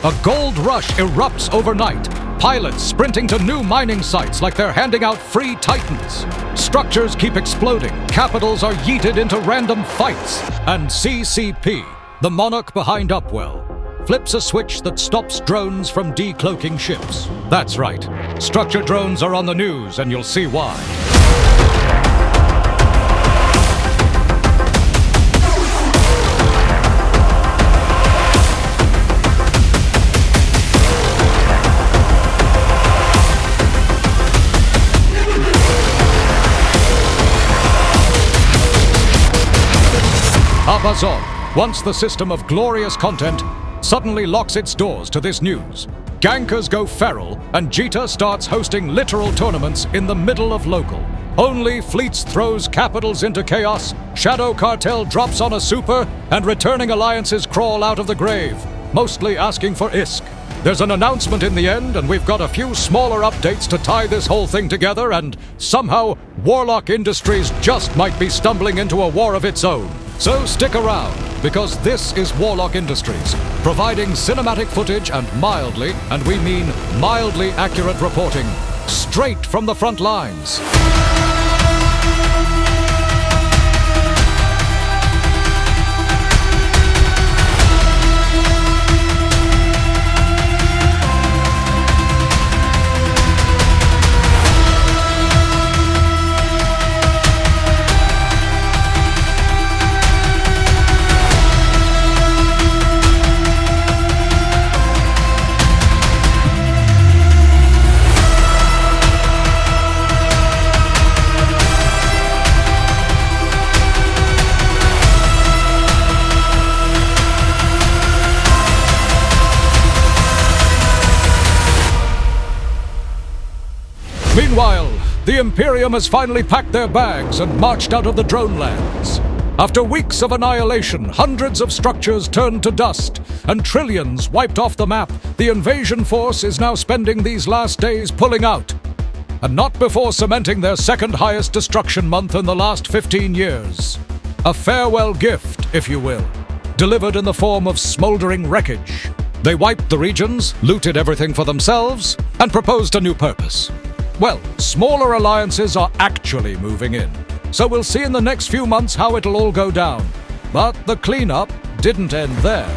A gold rush erupts overnight. Pilots sprinting to new mining sites like they're handing out free titans. Structures keep exploding. Capitals are yeeted into random fights. And CCP, the monarch behind Upwell, flips a switch that stops drones from decloaking ships. That's right. Structure drones are on the news, and you'll see why. Abazon, once the system of glorious content, suddenly locks its doors to this news. Gankers go feral, and Jita starts hosting literal tournaments in the middle of local. Only Fleets throws capitals into chaos, Shadow Cartel drops on a super, and returning alliances crawl out of the grave, mostly asking for ISK. There's an announcement in the end, and we've got a few smaller updates to tie this whole thing together, and somehow, Warlock Industries just might be stumbling into a war of its own. So stick around, because this is Warlock Industries, providing cinematic footage and mildly, and we mean mildly accurate reporting, straight from the front lines. Meanwhile, the Imperium has finally packed their bags and marched out of the Dronelands. After weeks of annihilation, hundreds of structures turned to dust, and trillions wiped off the map, the invasion force is now spending these last days pulling out. And not before cementing their second highest destruction month in the last 15 years. A farewell gift, if you will, delivered in the form of smoldering wreckage. They wiped the regions, looted everything for themselves, and proposed a new purpose. Well, smaller alliances are actually moving in, so we'll see in the next few months how it'll all go down. But the cleanup didn't end there.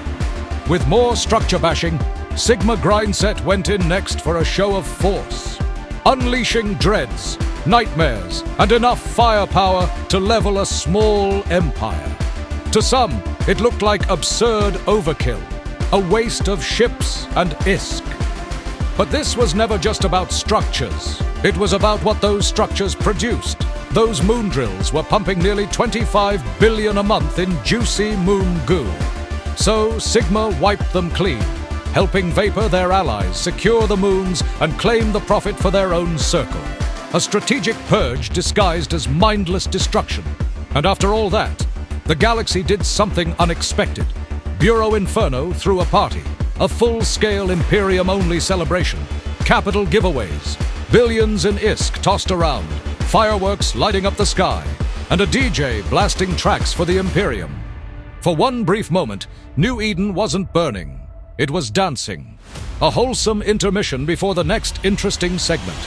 With more structure bashing, Sigma Grindset went in next for a show of force, unleashing dreads, nightmares, and enough firepower to level a small empire. To some, it looked like absurd overkill, a waste of ships and ISK. But this was never just about structures. It was about what those structures produced. Those moon drills were pumping nearly 25 billion a month in juicy moon goo. So Sigma wiped them clean, helping Vapor, their allies, secure the moons and claim the profit for their own circle. A strategic purge disguised as mindless destruction. And after all that, the galaxy did something unexpected. Bureau Inferno threw a party. A full-scale Imperium-only celebration, capital giveaways, billions in ISK tossed around, fireworks lighting up the sky, and a DJ blasting tracks for the Imperium. For one brief moment, New Eden wasn't burning. It was dancing. A wholesome intermission before the next interesting segment.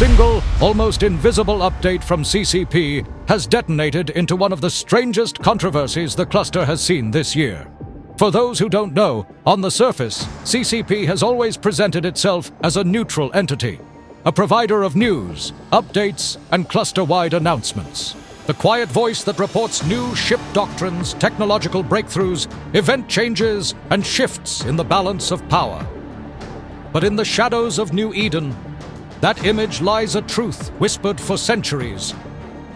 single, almost invisible update from CCP has detonated into one of the strangest controversies the cluster has seen this year. For those who don't know, on the surface, CCP has always presented itself as a neutral entity, a provider of news, updates, and cluster-wide announcements. The quiet voice that reports new ship doctrines, technological breakthroughs, event changes, and shifts in the balance of power. But in the shadows of New Eden, that image lies a truth whispered for centuries.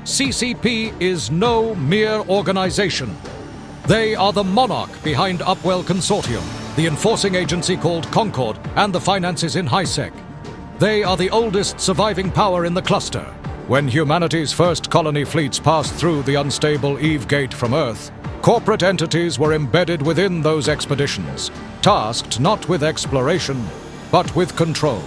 CCP is no mere organization. They are the monarch behind Upwell Consortium, the enforcing agency called Concord, and the finances in High-Sec. They are the oldest surviving power in the cluster. When humanity's first colony fleets passed through the unstable Eve Gate from Earth, corporate entities were embedded within those expeditions, tasked not with exploration, but with control.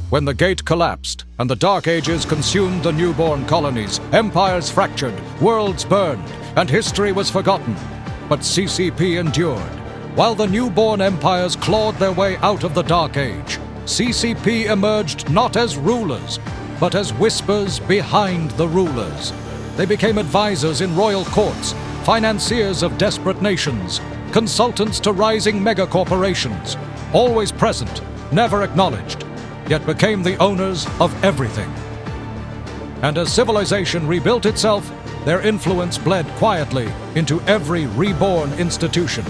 When the gate collapsed and the Dark Ages consumed the newborn colonies, empires fractured, worlds burned, and history was forgotten. But CCP endured. While the newborn empires clawed their way out of the Dark Age, CCP emerged not as rulers, but as whispers behind the rulers. They became advisors in royal courts, financiers of desperate nations, consultants to rising megacorporations, always present, never acknowledged, yet became the owners of everything. And as civilization rebuilt itself, their influence bled quietly into every reborn institution.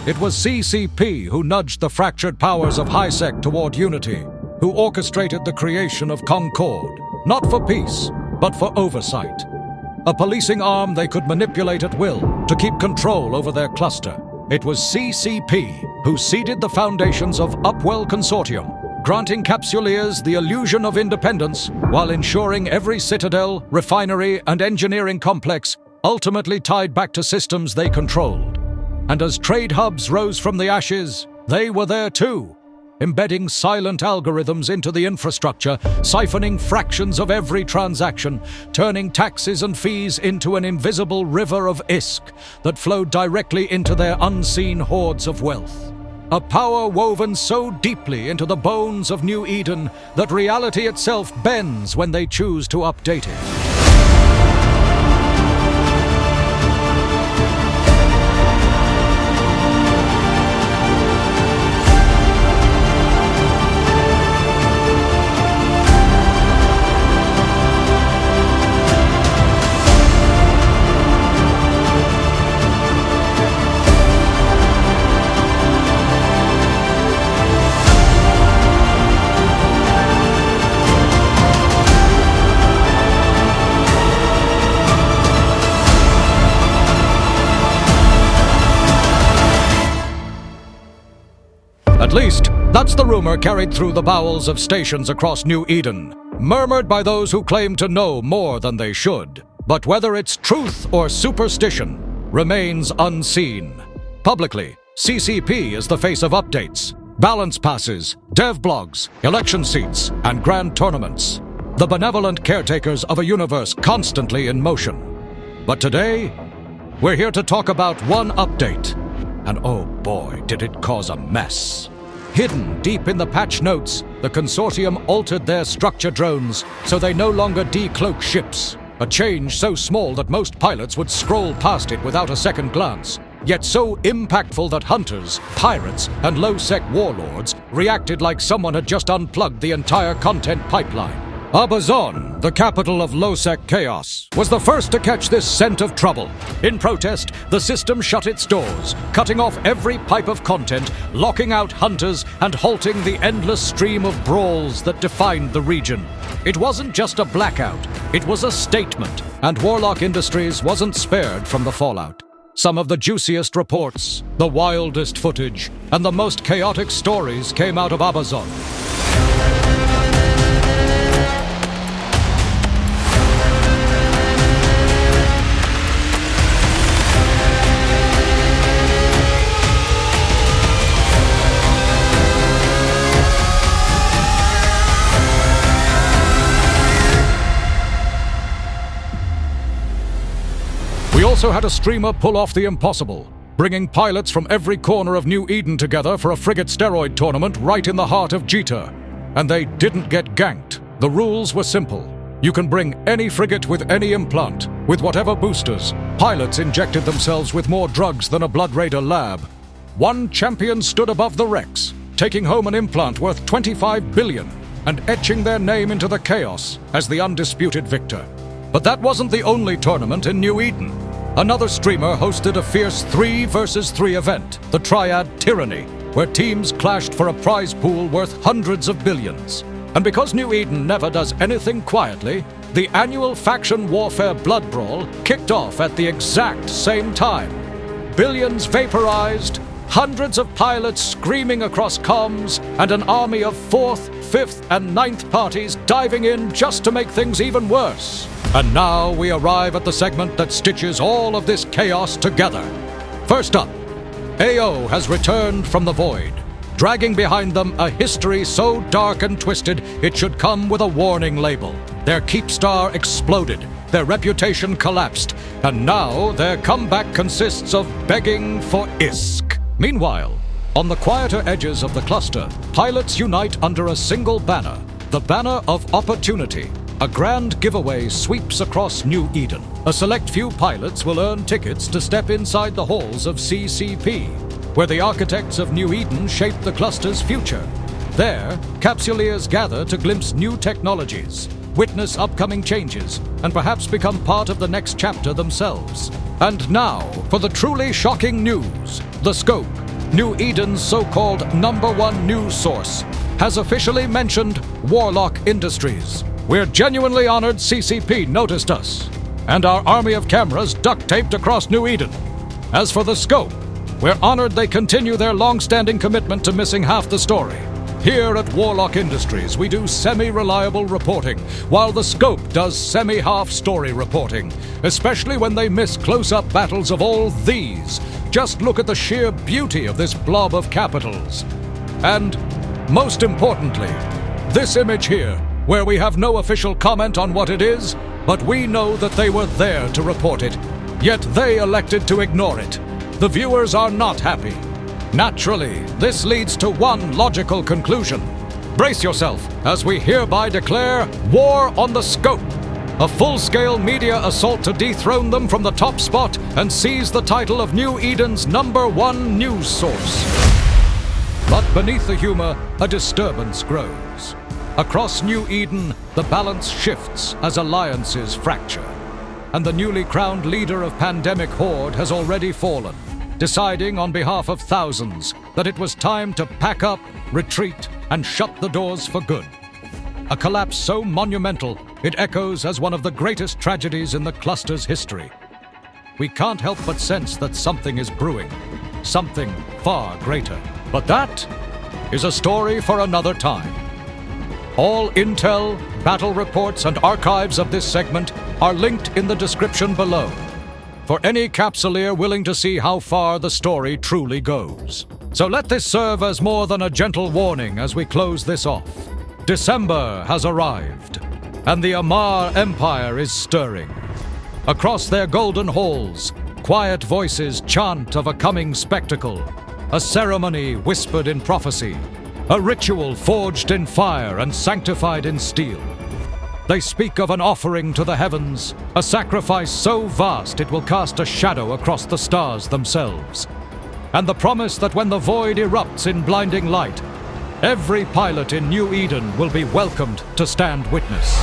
It was CCP who nudged the fractured powers of High-Sec toward unity, who orchestrated the creation of Concord, not for peace, but for oversight. A policing arm they could manipulate at will to keep control over their cluster. It was CCP who seeded the foundations of Upwell Consortium, granting capsuleers the illusion of independence while ensuring every citadel, refinery, and engineering complex ultimately tied back to systems they controlled. And as trade hubs rose from the ashes, they were there too, embedding silent algorithms into the infrastructure, siphoning fractions of every transaction, turning taxes and fees into an invisible river of ISK that flowed directly into their unseen hordes of wealth. A power woven so deeply into the bones of New Eden that reality itself bends when they choose to update it. At least, that's the rumor carried through the bowels of stations across New Eden, murmured by those who claim to know more than they should. But whether it's truth or superstition remains unseen. Publicly, CCP is the face of updates, balance passes, dev blogs, election seats, and grand tournaments. The benevolent caretakers of a universe constantly in motion. But today, we're here to talk about one update. And oh boy, did it cause a mess. Hidden deep in the patch notes, the consortium altered their structure drones so they no longer decloak ships. A change so small that most pilots would scroll past it without a second glance, yet so impactful that hunters, pirates, and low-sec warlords reacted like someone had just unplugged the entire content pipeline. Abazon, the capital of Lowsec chaos, was the first to catch this scent of trouble. In protest, the system shut its doors, cutting off every pipe of content, locking out hunters, and halting the endless stream of brawls that defined the region. It wasn't just a blackout, it was a statement, and Warlock Industries wasn't spared from the fallout. Some of the juiciest reports, the wildest footage, and the most chaotic stories came out of Abazon. We also had a streamer pull off the impossible, bringing pilots from every corner of New Eden together for a frigate steroid tournament right in the heart of Jita. And they didn't get ganked. The rules were simple. You can bring any frigate with any implant, with whatever boosters. Pilots injected themselves with more drugs than a Blood Raider lab. One champion stood above the wrecks, taking home an implant worth 25 billion and etching their name into the chaos as the undisputed victor. But that wasn't the only tournament in New Eden. Another streamer hosted a fierce 3 versus 3 event, the Triad Tyranny, where teams clashed for a prize pool worth hundreds of billions. And because New Eden never does anything quietly, the annual faction warfare blood brawl kicked off at the exact same time. Billions vaporized, hundreds of pilots screaming across comms, and an army of 4th, 5th, and 9th parties diving in just to make things even worse. And now we arrive at the segment that stitches all of this chaos together. First up, AO has returned from the void, dragging behind them a history so dark and twisted it should come with a warning label. Their Keepstar exploded, their reputation collapsed, and now their comeback consists of begging for ISK. Meanwhile, on the quieter edges of the cluster, pilots unite under a single banner, the Banner of Opportunity. A grand giveaway sweeps across New Eden. A select few pilots will earn tickets to step inside the halls of CCP, where the architects of New Eden shape the cluster's future. There, capsuleers gather to glimpse new technologies, witness upcoming changes, and perhaps become part of the next chapter themselves. And now, for the truly shocking news. The Scope, New Eden's so-called #1 news source, has officially mentioned Warlock Industries. We're genuinely honored CCP noticed us, and our army of cameras duct-taped across New Eden. As for the Scope, we're honored they continue their long-standing commitment to missing half the story. Here at Warlock Industries, we do semi-reliable reporting, while the Scope does semi-half story reporting, especially when they miss close-up battles of all these. Just look at the sheer beauty of this blob of capitals. And, most importantly, this image here, where we have no official comment on what it is, but we know that they were there to report it. Yet they elected to ignore it. The viewers are not happy. Naturally, this leads to one logical conclusion. Brace yourself, as we hereby declare war on the Scope. A full-scale media assault to dethrone them from the top spot and seize the title of New Eden's #1 news source. But beneath the humor, a disturbance grows. Across New Eden, the balance shifts as alliances fracture. And the newly crowned leader of Pandemic Horde has already fallen, deciding on behalf of thousands that it was time to pack up, retreat, and shut the doors for good. A collapse so monumental, it echoes as one of the greatest tragedies in the cluster's history. We can't help but sense that something is brewing, something far greater. But that is a story for another time. All intel, battle reports, and archives of this segment are linked in the description below, for any capsuleer willing to see how far the story truly goes. So let this serve as more than a gentle warning as we close this off. December has arrived, and the Amar Empire is stirring. Across their golden halls, quiet voices chant of a coming spectacle, a ceremony whispered in prophecy, a ritual forged in fire and sanctified in steel. They speak of an offering to the heavens, a sacrifice so vast it will cast a shadow across the stars themselves, and the promise that when the void erupts in blinding light, every pilot in New Eden will be welcomed to stand witness.